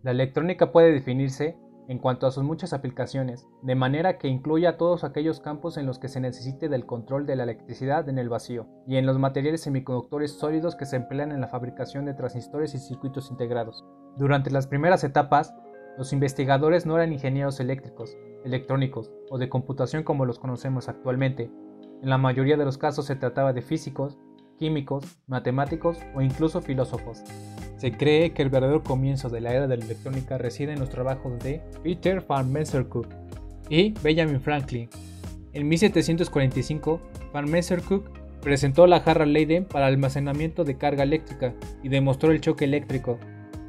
La electrónica puede definirse en cuanto a sus muchas aplicaciones, de manera que incluya todos aquellos campos en los que se necesite del control de la electricidad en el vacío, y en los materiales semiconductores sólidos que se emplean en la fabricación de transistores y circuitos integrados. Durante las primeras etapas, los investigadores no eran ingenieros eléctricos, electrónicos o de computación como los conocemos actualmente. En la mayoría de los casos se trataba de físicos, químicos, matemáticos o incluso filósofos. Se cree que el verdadero comienzo de la era de la electrónica reside en los trabajos de Peter van Messerschmitt y Benjamin Franklin. En 1745, van Messerschmitt presentó la jarra Leyden para almacenamiento de carga eléctrica y demostró el choque eléctrico.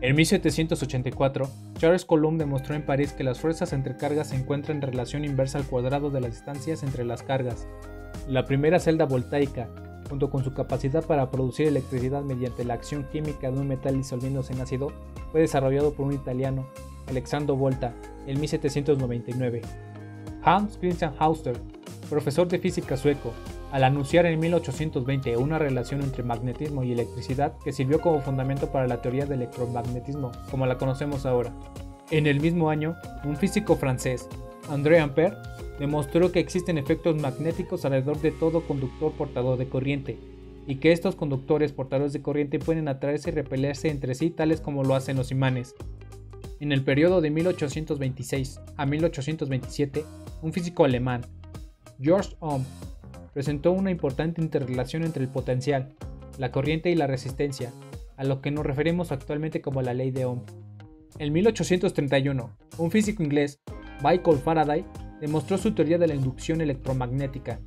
En 1784, Charles Coulomb demostró en París que las fuerzas entre cargas se encuentran en relación inversa al cuadrado de las distancias entre las cargas. La primera celda voltaica, junto con su capacidad para producir electricidad mediante la acción química de un metal disolviéndose en ácido, fue desarrollado por un italiano, Alessandro Volta, en 1799. Hans Christian Ørsted, profesor de física sueco, al anunciar en 1820 una relación entre magnetismo y electricidad que sirvió como fundamento para la teoría del electromagnetismo, como la conocemos ahora. En el mismo año, un físico francés, André Ampère, demostró que existen efectos magnéticos alrededor de todo conductor portador de corriente, y que estos conductores portadores de corriente pueden atraerse y repelerse entre sí tales como lo hacen los imanes. En el periodo de 1826 a 1827, un físico alemán, Georg Ohm, presentó una importante interrelación entre el potencial, la corriente y la resistencia, a lo que nos referimos actualmente como la ley de Ohm. En 1831, un físico inglés, Michael Faraday, demostró su teoría de la inducción electromagnética,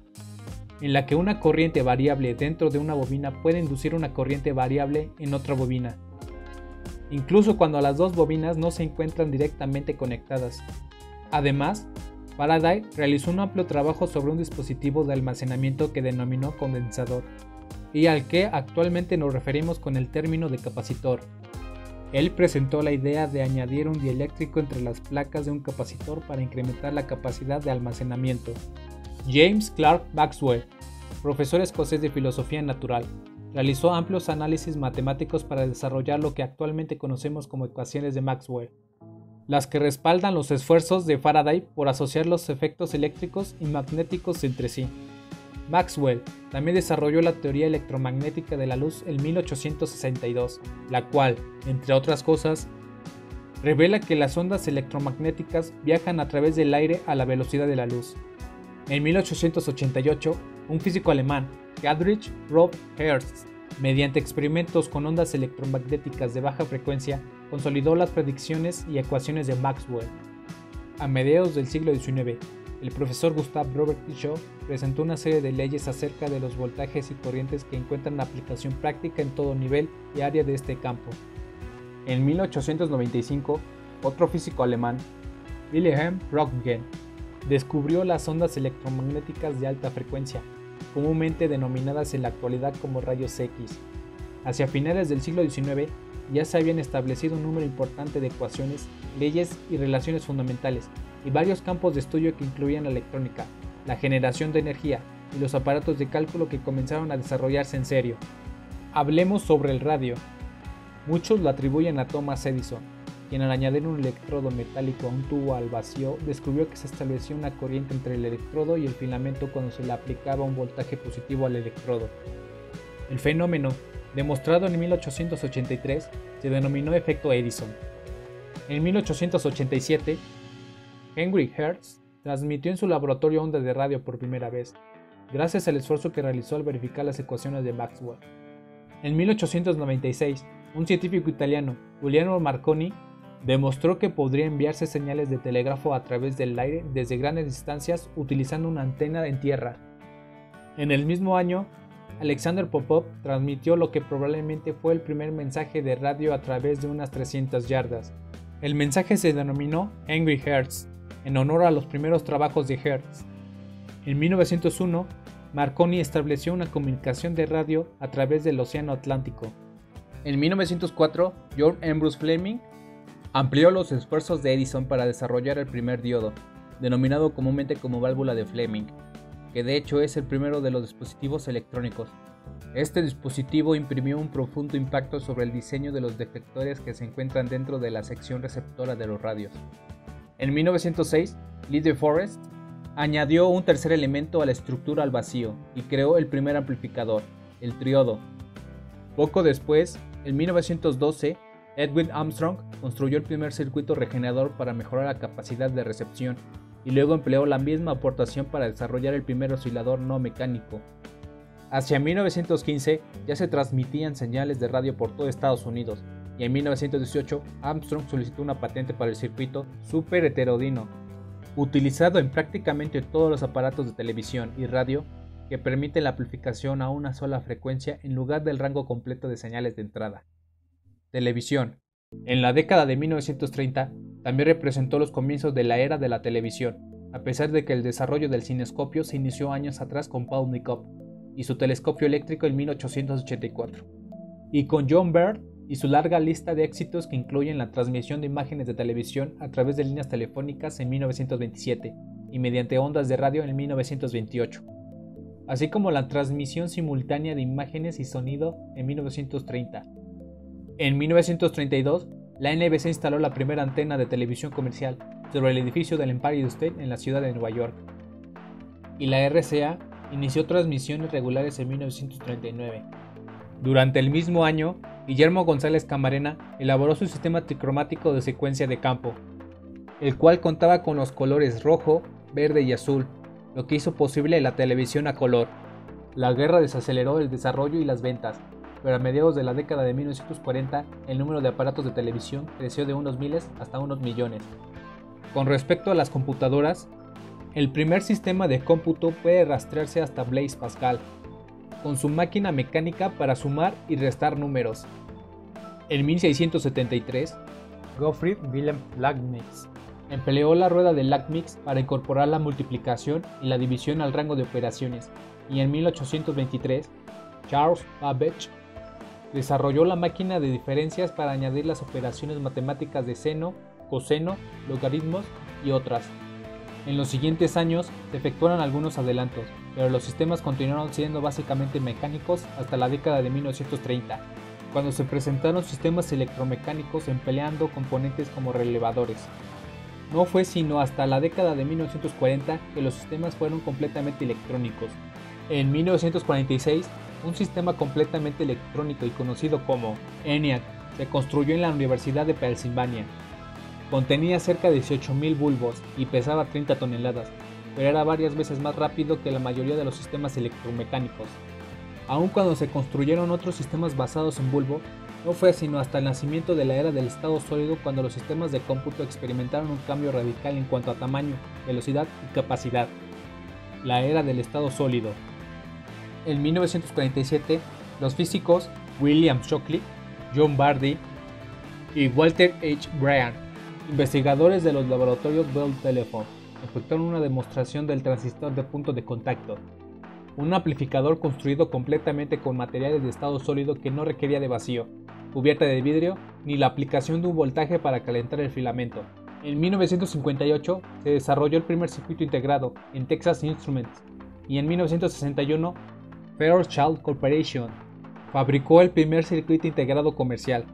en la que una corriente variable dentro de una bobina puede inducir una corriente variable en otra bobina, incluso cuando las dos bobinas no se encuentran directamente conectadas. Además, Faraday realizó un amplio trabajo sobre un dispositivo de almacenamiento que denominó condensador, y al que actualmente nos referimos con el término de capacitor. Él presentó la idea de añadir un dieléctrico entre las placas de un capacitor para incrementar la capacidad de almacenamiento. James Clerk Maxwell, profesor escocés de filosofía natural, realizó amplios análisis matemáticos para desarrollar lo que actualmente conocemos como ecuaciones de Maxwell, las que respaldan los esfuerzos de Faraday por asociar los efectos eléctricos y magnéticos entre sí. Maxwell también desarrolló la teoría electromagnética de la luz en 1862, la cual, entre otras cosas, revela que las ondas electromagnéticas viajan a través del aire a la velocidad de la luz. En 1888, un físico alemán, Friedrich Rudolf Hertz, mediante experimentos con ondas electromagnéticas de baja frecuencia, consolidó las predicciones y ecuaciones de Maxwell. A mediados del siglo XIX, el profesor Gustav Robert Kirchhoff presentó una serie de leyes acerca de los voltajes y corrientes que encuentran aplicación práctica en todo nivel y área de este campo. En 1895, otro físico alemán, Wilhelm Röntgen, descubrió las ondas electromagnéticas de alta frecuencia, comúnmente denominadas en la actualidad como rayos X. Hacia finales del siglo XIX ya se habían establecido un número importante de ecuaciones, leyes y relaciones fundamentales, y varios campos de estudio que incluían la electrónica, la generación de energía y los aparatos de cálculo que comenzaron a desarrollarse en serio. Hablemos sobre el radio. Muchos lo atribuyen a Thomas Edison, quien al añadir un electrodo metálico a un tubo al vacío descubrió que se establecía una corriente entre el electrodo y el filamento cuando se le aplicaba un voltaje positivo al electrodo. El fenómeno, demostrado en 1883, se denominó efecto Edison. En 1887, Henry Hertz transmitió en su laboratorio ondas de radio por primera vez, gracias al esfuerzo que realizó al verificar las ecuaciones de Maxwell. En 1896, un científico italiano, Giuliano Marconi, demostró que podría enviarse señales de telégrafo a través del aire desde grandes distancias utilizando una antena en tierra. En el mismo año, Alexander Popov transmitió lo que probablemente fue el primer mensaje de radio a través de unas 300 yardas. El mensaje se denominó Henry Hertz, en honor a los primeros trabajos de Hertz. En 1901, Marconi estableció una comunicación de radio a través del Océano Atlántico. En 1904, George Ambrose Fleming amplió los esfuerzos de Edison para desarrollar el primer diodo, denominado comúnmente como válvula de Fleming, que de hecho es el primero de los dispositivos electrónicos. Este dispositivo imprimió un profundo impacto sobre el diseño de los detectores que se encuentran dentro de la sección receptora de los radios. En 1906, Lee De Forest añadió un tercer elemento a la estructura al vacío y creó el primer amplificador, el triodo. Poco después, en 1912, Edwin Armstrong construyó el primer circuito regenerador para mejorar la capacidad de recepción y luego empleó la misma aportación para desarrollar el primer oscilador no mecánico. Hacia 1915 ya se transmitían señales de radio por todo Estados Unidos y en 1918 Armstrong solicitó una patente para el circuito super heterodino, utilizado en prácticamente todos los aparatos de televisión y radio que permiten la amplificación a una sola frecuencia en lugar del rango completo de señales de entrada. Televisión. En la década de 1930 también representó los comienzos de la era de la televisión, a pesar de que el desarrollo del cinescopio se inició años atrás con Paul Nikob y su telescopio eléctrico en 1884, y con John Baird y su larga lista de éxitos que incluyen la transmisión de imágenes de televisión a través de líneas telefónicas en 1927 y mediante ondas de radio en 1928, así como la transmisión simultánea de imágenes y sonido en 1930. En 1932, la NBC instaló la primera antena de televisión comercial sobre el edificio del Empire State en la ciudad de Nueva York, y la RCA inició transmisiones regulares en 1939. Durante el mismo año, Guillermo González Camarena elaboró su sistema tricromático de secuencia de campo, el cual contaba con los colores rojo, verde y azul, lo que hizo posible la televisión a color. La guerra desaceleró el desarrollo y las ventas, pero a mediados de la década de 1940 el número de aparatos de televisión creció de unos miles hasta unos millones. Con respecto a las computadoras, el primer sistema de cómputo puede rastrearse hasta Blaise Pascal, con su máquina mecánica para sumar y restar números. En 1673, Gottfried Wilhelm Leibniz empleó la rueda de Leibniz para incorporar la multiplicación y la división al rango de operaciones, y en 1823, Charles Babbage desarrolló la máquina de diferencias para añadir las operaciones matemáticas de seno, coseno, logaritmos y otras. En los siguientes años se efectuaron algunos adelantos, pero los sistemas continuaron siendo básicamente mecánicos hasta la década de 1930, cuando se presentaron sistemas electromecánicos empleando componentes como relevadores. No fue sino hasta la década de 1940 que los sistemas fueron completamente electrónicos. En 1946, un sistema completamente electrónico y conocido como ENIAC se construyó en la Universidad de Pensilvania. Contenía cerca de 18.000 bulbos y pesaba 30 toneladas, pero era varias veces más rápido que la mayoría de los sistemas electromecánicos. Aun cuando se construyeron otros sistemas basados en bulbo, no fue sino hasta el nacimiento de la era del estado sólido cuando los sistemas de cómputo experimentaron un cambio radical en cuanto a tamaño, velocidad y capacidad. La era del estado sólido. En 1947, los físicos William Shockley, John Bardi y Walter H. Bryan, investigadores de los laboratorios Bell Telephone, efectuaron una demostración del transistor de punto de contacto, un amplificador construido completamente con materiales de estado sólido que no requería de vacío, cubierta de vidrio, ni la aplicación de un voltaje para calentar el filamento. En 1958 se desarrolló el primer circuito integrado en Texas Instruments, y en 1961 Fairchild Corporation fabricó el primer circuito integrado comercial.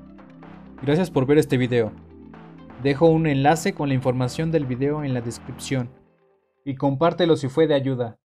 Gracias por ver este video. Dejo un enlace con la información del video en la descripción y compártelo si fue de ayuda.